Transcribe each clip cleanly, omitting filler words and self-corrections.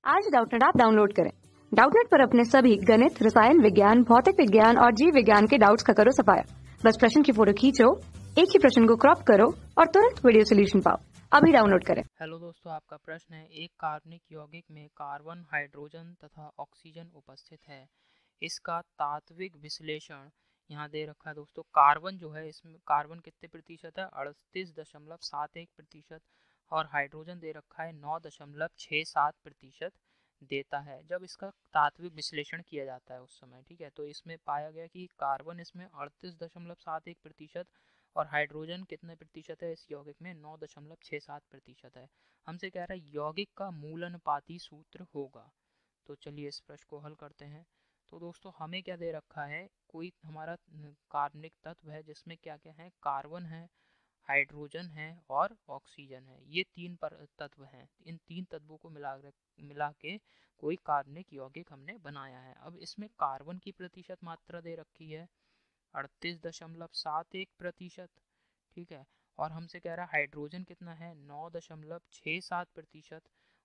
आज Doubtnut app download करें। Doubtnut पर अपने सभी गणित, रसायन विज्ञान, भौतिक विज्ञान और जीव विज्ञान के डाउट्स का करो सफाया। बस प्रश्न की फोटो खींचो, एक ही प्रश्न को क्रॉप करो और तुरंत वीडियो सोल्यूशन पाओ। अभी डाउनलोड करें। हेलो दोस्तों, आपका प्रश्न है, एक कार्बनिक यौगिक में कार्बन, हाइड्रोजन तथा ऑक्सीजन उपस्थित है, इसका तात्विक विश्लेषण यहाँ दे रखा है। दोस्तों कार्बन जो है, इसमें कार्बन कितने प्रतिशत है, 38.71% और हाइड्रोजन दे रखा है 9.67% देता है जब इसका तात्विक विश्लेषण किया जाता है उस समय। ठीक है, तो इसमें पाया गया कि कार्बन इसमें 38.71% और हाइड्रोजन कितने प्रतिशत है इस यौगिक में, 9.67% है। हमसे कह रहा है यौगिक का मूल अनुपाती सूत्र होगा। तो चलिए इस प्रश्न को हल करते हैं। तो दोस्तों हमें क्या दे रखा है, कोई हमारा कार्बनिक तत्व है जिसमें क्या क्या है, कार्बन है, हाइड्रोजन है और ऑक्सीजन है। ये तीन तत्व हैं। इन तीन तत्वों को मिला के कोई कार्बनिक यौगिक हमने बनाया है। अब इसमें कार्बन की प्रतिशत मात्रा दे रखी है 38.71%। ठीक है, और हमसे कह रहा है हाइड्रोजन कितना है, 9.67%।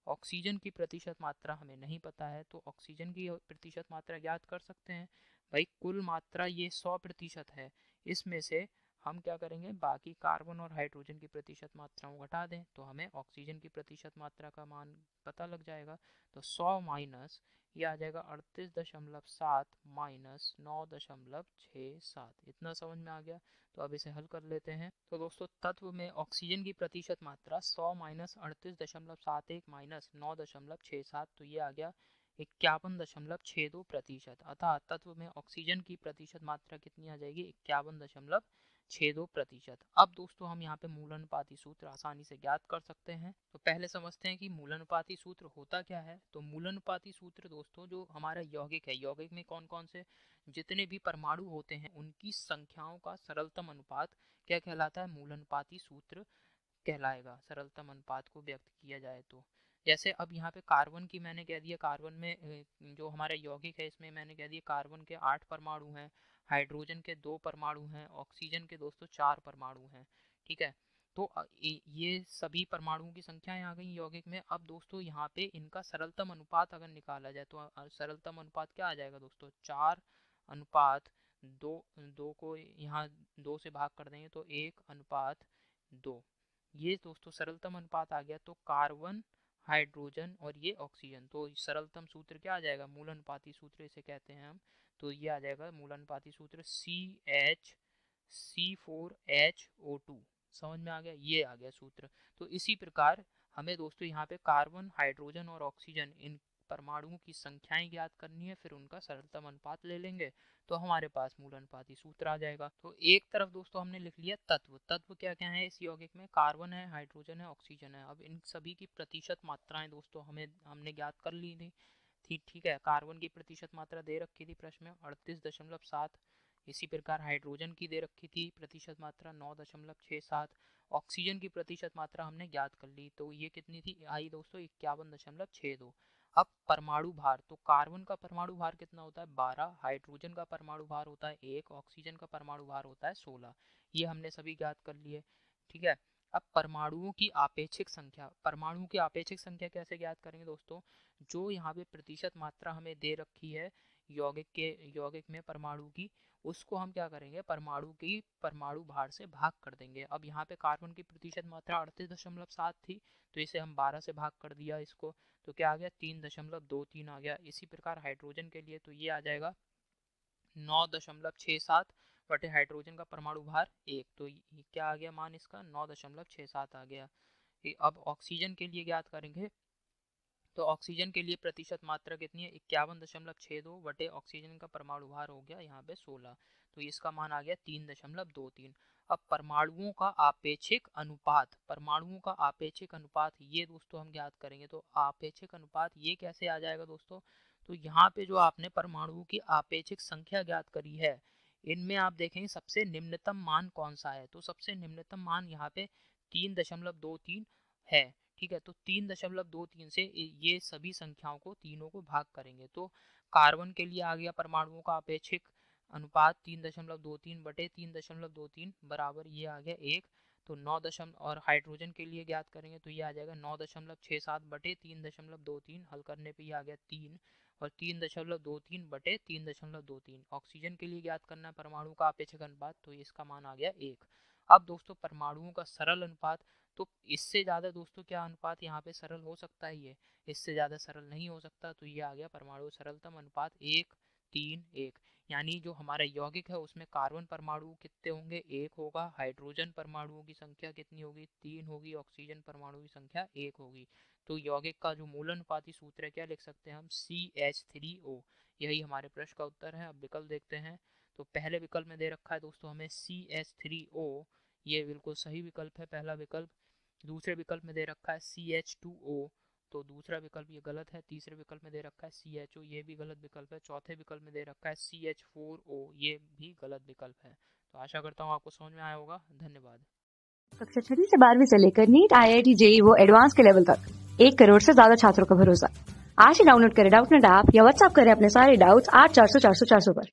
ऑक्सीजन की प्रतिशत मात्रा हमें नहीं पता है, तो ऑक्सीजन की प्रतिशत मात्रा ज्ञात कर सकते हैं। भाई कुल मात्रा ये 100% है, इसमें से हम क्या करेंगे, बाकी कार्बन और हाइड्रोजन की प्रतिशत मात्राओं को घटा दें तो हमें ऑक्सीजन की प्रतिशत मात्रा का मान पता लग जाएगा। तो 100 माइनस ये आ जाएगा 38.7 माइनस 9.67। इतना समझ में आ गया। तो अब इसे हल कर लेते हैं। तो दोस्तों तत्व में ऑक्सीजन की प्रतिशत मात्रा 100 माइनस 38.71 माइनस 9.67, तो ये आ गया 51.62%। अतः तत्व में ऑक्सीजन की प्रतिशत मात्रा कितनी आ जाएगी, 51.62%। अब दोस्तों हम यहाँ पे मूलानुपाती सूत्र आसानी से ज्ञात कर सकते हैं। तो पहले समझते हैं कि मूलानुपाती सूत्र होता क्या है। तो मूलानुपाती सूत्र दोस्तों, जो हमारा यौगिक है, यौगिक में कौन कौन से जितने भी परमाणु होते हैं उनकी संख्याओं का सरलतम अनुपात क्या कहलाता है, मूलानुपाती सूत्र कहलाएगा। सरलतम अनुपात को व्यक्त किया जाए तो जैसे अब यहाँ पे कार्बन की मैंने कह दिया, कार्बन में जो हमारा यौगिक है इसमें मैंने कह दिया कार्बन के 8 परमाणु हैं, हाइड्रोजन के 2 परमाणु हैं, ऑक्सीजन के दोस्तों 4 परमाणु हैं। ठीक है, तो ये सभी परमाणुओं की संख्याएं आ गई यौगिक में। अब दोस्तों यहाँ पे इनका सरलतम अनुपात अगर निकाला जाए तो सरलतम अनुपात क्या आ जाएगा दोस्तों, 4:2। दो को यहाँ 2 से भाग कर देंगे तो 1:2। ये दोस्तों सरलतम अनुपात आ गया। तो कार्बन, हाइड्रोजन और ये ऑक्सीजन, तो सरलतम सूत्र क्या आ जाएगा, मूल अनुपाती सूत्र इसे कहते हैं हम। तो ये आ जाएगा मूल अनुपाती सूत्र CH4HO2। समझ में आ गया, ये आ गया सूत्र। तो इसी प्रकार हमें दोस्तों यहाँ पे कार्बन, हाइड्रोजन और ऑक्सीजन इन परमाणुओं की संख्याएं ज्ञात करनी है, फिर उनका सरलतम अनुपात ले लेंगे तो हमारे पास मूल अनुपाती सूत्र आ जाएगा। तो एक तरफ दोस्तों हमने लिख लिया तत्व। तत्व क्या क्या है इस यौगिक में, कार्बन है, हाइड्रोजन है, ऑक्सीजन है। अब इन सभी की प्रतिशत मात्राएं दोस्तों हमने ज्ञात कर ली थी। ठीक है, कार्बन की प्रतिशत मात्रा दे रखी थी प्रश्न में 38.7। इसी प्रकार हाइड्रोजन की दे रखी थी प्रतिशत मात्रा 9.67। ऑक्सीजन की प्रतिशत मात्रा हमने ज्ञात कर ली, तो ये कितनी थी, आई दोस्तों 51.62। अब परमाणु भार, तो कार्बन का परमाणु भार कितना होता है, 12। हाइड्रोजन का परमाणु भार होता है 1। ऑक्सीजन का परमाणु भार होता है 16। ये हमने सभी ज्ञात कर लिए। ठीक है, अब परमाणुओं की आपेक्षिक संख्या, परमाणुओं की आपेक्षिक संख्या कैसे ज्ञात करेंगे दोस्तों, जो यहाँ पे प्रतिशत मात्रा हमें दे रखी है यौगिक में परमाणु की, उसको हम क्या करेंगे, परमाणु की परमाणु भार से भाग कर देंगे। अब यहाँ पे कार्बन की प्रतिशत मात्रा 38.7 थी, तो इसे हम 12 से भाग कर दिया इसको, तो क्या आ गया, 3.23 आ गया। इसी प्रकार हाइड्रोजन के लिए तो ये आ जाएगा 9.67 बटे हाइड्रोजन का परमाणु भार 1, तो ये क्या आ गया मान इसका, 9.67 आ गया। अब ऑक्सीजन के लिए ज्ञात करेंगे। तो ऑक्सीजन के लिए प्रतिशत मात्रा कितनी है, 51.62 बटे ऑक्सीजन का परमाणु भार हो गया यहाँ पे 16, तो इसका मान आ गया 3.23। अब परमाणुओं का आपेक्षिक अनुपात, परमाणुओं का आपेक्षिक अनुपात ये दोस्तों हम ज्ञात करेंगे। तो आपेक्षिक अनुपात ये कैसे आ जाएगा दोस्तों, तो यहाँ पे जो आपने परमाणुओं की आपेक्षिक संख्या ज्ञात करी है, इनमें आप देखेंगे सबसे निम्नतम मान कौन सा है, तो सबसे निम्नतम मान यहाँ पे 3.23 है। ठीक है, तो 3.23 से ये सभी संख्याओं को तीनों को भाग करेंगे, तो कार्बन के लिए आ गया परमाणुओं का अपेक्षिक अनुपात 3.23 बटे 3.23 बराबर ये आ गया 1। तो 9 और हाइड्रोजन के लिए ज्ञात करेंगे तो ये आ जाएगा 9.67 बटे 3.23, हल करने पे ये आ गया 3, और 3.23 बटे 3.23। ऑक्सीजन के लिए ज्ञात करना है परमाणु का अपेक्षक अनुपात, तो इसका मान आ गया 1। अब दोस्तों परमाणुओं का सरल अनुपात, तो इससे ज़्यादा दोस्तों क्या अनुपात यहाँ पे सरल हो सकता है, ये इससे ज़्यादा सरल नहीं हो सकता, तो ये आ गया परमाणु सरलतम अनुपात 1:3:1। यानी जो हमारा यौगिक है उसमें कार्बन परमाणु कितने होंगे, 1 होगा, हाइड्रोजन परमाणुओं की संख्या कितनी होगी, 3 होगी, ऑक्सीजन परमाणु की संख्या 1 होगी। तो यौगिक का जो मूल अनुपाती सूत्र है क्या लिख सकते हैं हम, CH3O। यही हमारे प्रश्न का उत्तर है। अब विकल्प देखते हैं। तो पहले विकल्प में दे रखा है दोस्तों हमें CH3O, ये बिल्कुल सही विकल्प है पहला विकल्प। दूसरे विकल्प में दे रखा है CH2O, तो दूसरा विकल्प ये गलत है। तीसरे विकल्प में दे रखा है CHO, ये भी गलत विकल्प है। चौथे विकल्प में दे रखा है CH4O, ये भी गलत विकल्प है। तो आशा करता हूँ आपको समझ में आया होगा। धन्यवाद। कक्षा 6 से 12वीं से लेकर नीट, IIT, JEE वो एडवांस के लेवल तक 1 करोड़ से ज्यादा छात्रों का भरोसा। आज ही डाउनलोड करें डाउटनेट ऐप या व्हाट्सएप करें अपने सारे डाउट्स 8400 400 400 पर।